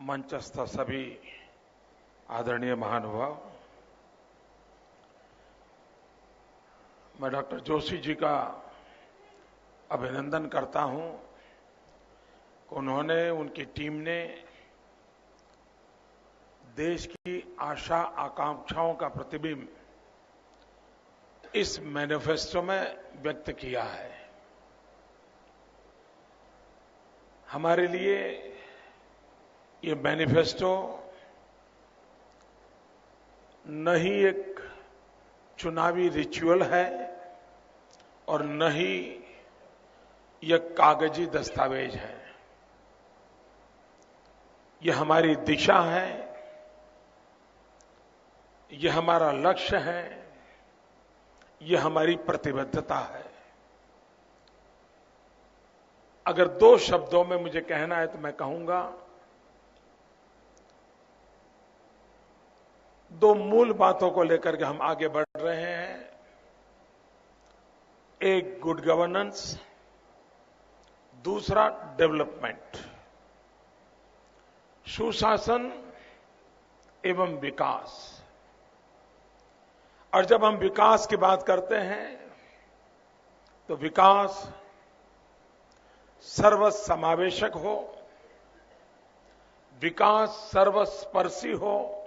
मंचस्थ सभी आदरणीय महानुभाव, मैं डॉक्टर जोशी जी का अभिनंदन करता हूं कि उन्होंने, उनकी टीम ने देश की आशा आकांक्षाओं का प्रतिबिंब इस मैनिफेस्टो में व्यक्त किया है। हमारे लिए ये मैनिफेस्टो न ही एक चुनावी रिचुअल है और न ही यह कागजी दस्तावेज है। यह हमारी दिशा है, यह हमारा लक्ष्य है, यह हमारी प्रतिबद्धता है। अगर दो शब्दों में मुझे कहना है तो मैं कहूंगा, दो मूल बातों को लेकर के हम आगे बढ़ रहे हैं। एक गुड गवर्नेंस, दूसरा डेवलपमेंट, सुशासन एवं विकास। और जब हम विकास की बात करते हैं तो विकास सर्वसमावेशक हो, विकास सर्वस्पर्शी हो,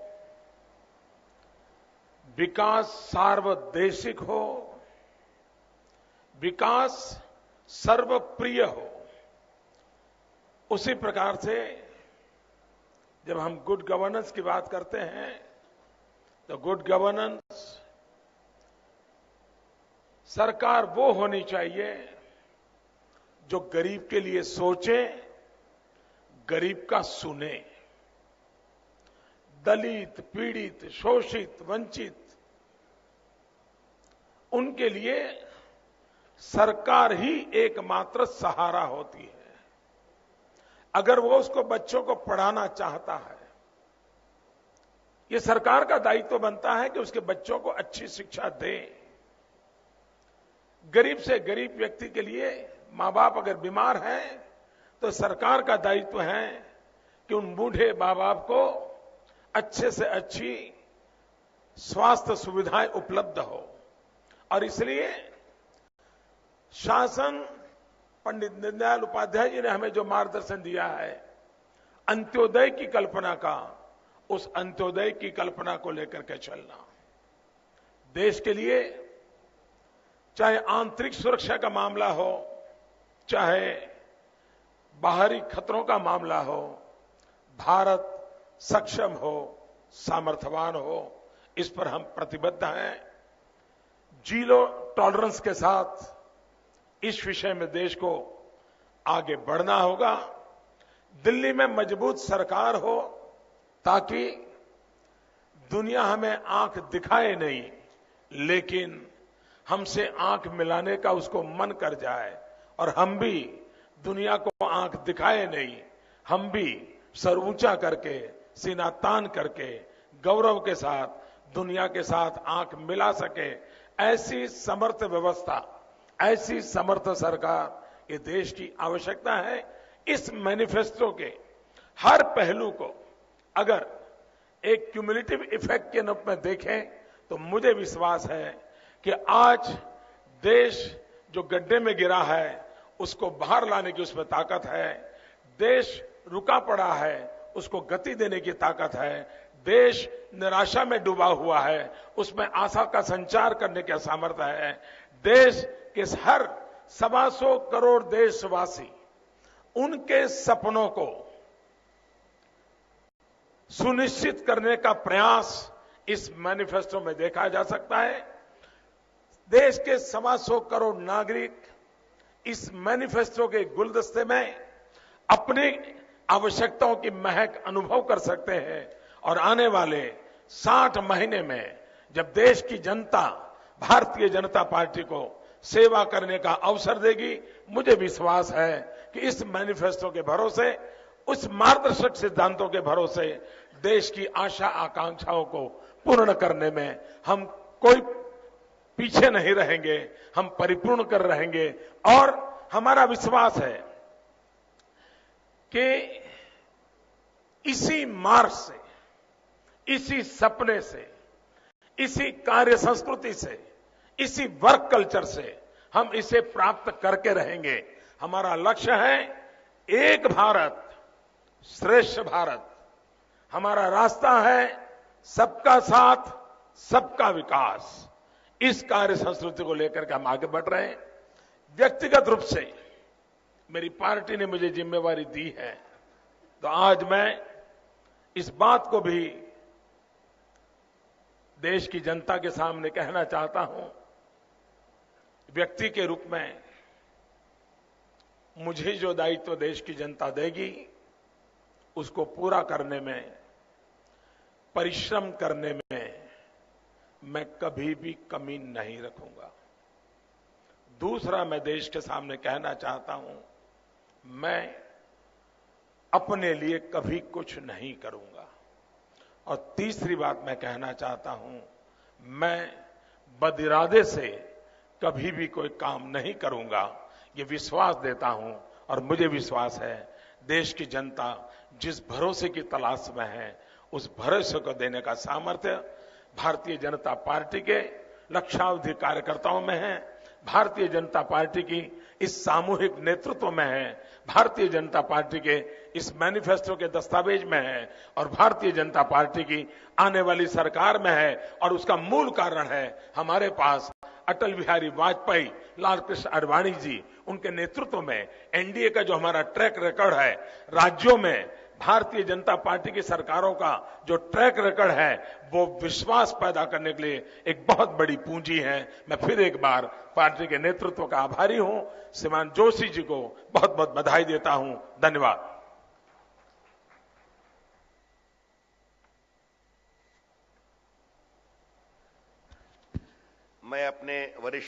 विकास सार्वदेशिक हो, विकास सर्वप्रिय हो। उसी प्रकार से जब हम गुड गवर्नेंस की बात करते हैं तो गुड गवर्नेंस सरकार वो होनी चाहिए जो गरीब के लिए सोचे, गरीब का सुने। दलित, पीड़ित, शोषित, वंचित, उनके लिए सरकार ही एकमात्र सहारा होती है। अगर वो उसको बच्चों को पढ़ाना चाहता है, ये सरकार का दायित्व बनता है कि उसके बच्चों को अच्छी शिक्षा दे। गरीब से गरीब व्यक्ति के लिए मां बाप अगर बीमार हैं तो सरकार का दायित्व है कि उन बूढ़े मां बाप को अच्छे से अच्छी स्वास्थ्य सुविधाएं उपलब्ध हो। और इसलिए शासन, पंडित दीनदयाल उपाध्याय जी ने हमें जो मार्गदर्शन दिया है, अंत्योदय की कल्पना का, उस अंत्योदय की कल्पना को लेकर के चलना। देश के लिए चाहे आंतरिक सुरक्षा का मामला हो, चाहे बाहरी खतरों का मामला हो, भारत सक्षम हो, सामर्थ्यवान हो, इस पर हम प्रतिबद्ध हैं। जीरो टॉलरेंस के साथ इस विषय में देश को आगे बढ़ना होगा। दिल्ली में मजबूत सरकार हो ताकि दुनिया हमें आंख दिखाए नहीं, लेकिन हमसे आंख मिलाने का उसको मन कर जाए, और हम भी दुनिया को आंख दिखाए नहीं, हम भी सर ऊंचा करके, सीना तान करके, गौरव के साथ दुनिया के साथ आंख मिला सके। ऐसी समर्थ व्यवस्था, ऐसी समर्थ सरकार ये देश की आवश्यकता है। इस मैनिफेस्टो के हर पहलू को अगर एक क्यूमुलेटिव इफेक्ट के रूप में देखें तो मुझे विश्वास है कि आज देश जो गड्ढे में गिरा है उसको बाहर लाने की उसमें ताकत है। देश रुका पड़ा है, उसको गति देने की ताकत है। देश निराशा में डूबा हुआ है, उसमें आशा का संचार करने का सामर्थ्य है। देश के हर 125 करोड़ देशवासी, उनके सपनों को सुनिश्चित करने का प्रयास इस मैनिफेस्टो में देखा जा सकता है। देश के 125 करोड़ नागरिक इस मैनिफेस्टो के गुलदस्ते में अपनी आवश्यकताओं की महक अनुभव कर सकते हैं। और आने वाले 60 महीने में जब देश की जनता भारतीय जनता पार्टी को सेवा करने का अवसर देगी, मुझे विश्वास है कि इस मैनिफेस्टो के भरोसे, उस मार्गदर्शक सिद्धांतों के भरोसे देश की आशा आकांक्षाओं को पूर्ण करने में हम कोई पीछे नहीं रहेंगे, हम परिपूर्ण कर रहेंगे। और हमारा विश्वास है कि इसी मार्ग से, इसी सपने से, इसी कार्य संस्कृति से, इसी वर्क कल्चर से हम इसे प्राप्त करके रहेंगे। हमारा लक्ष्य है एक भारत श्रेष्ठ भारत। हमारा रास्ता है सबका साथ सबका विकास। इस कार्य संस्कृति को लेकर के हम आगे बढ़ रहे हैं। व्यक्तिगत रूप से मेरी पार्टी ने मुझे जिम्मेवारी दी है, तो आज मैं इस बात को भी देश की जनता के सामने कहना चाहता हूं। व्यक्ति के रूप में मुझे जो दायित्व देश की जनता देगी, उसको पूरा करने में, परिश्रम करने में मैं कभी भी कमी नहीं रखूंगा। दूसरा, मैं देश के सामने कहना चाहता हूं, मैं अपने लिए कभी कुछ नहीं करूंगा। और तीसरी बात मैं कहना चाहता हूं, मैं बदिरादे से कभी भी कोई काम नहीं करूंगा। ये विश्वास देता हूं और मुझे विश्वास है देश की जनता जिस भरोसे की तलाश में है, उस भरोसे को देने का सामर्थ्य भारतीय जनता पार्टी के लक्षावधि कार्यकर्ताओं में है, भारतीय जनता पार्टी की इस सामूहिक नेतृत्व में है, भारतीय जनता पार्टी के इस मैनिफेस्टो के दस्तावेज में है और भारतीय जनता पार्टी की आने वाली सरकार में है। और उसका मूल कारण है हमारे पास अटल बिहारी वाजपेयी, लाल कृष्ण आडवाणी जी, उनके नेतृत्व में एनडीए का जो हमारा ट्रैक रिकॉर्ड है, राज्यों में भारतीय जनता पार्टी की सरकारों का जो ट्रैक रिकॉर्ड है, वो विश्वास पैदा करने के लिए एक बहुत बड़ी पूंजी है। मैं फिर एक बार पार्टी के नेतृत्व का आभारी हूं। श्रीमान जोशी जी को बहुत बहुत बधाई देता हूं। धन्यवाद। मैं अपने वरिष्ठ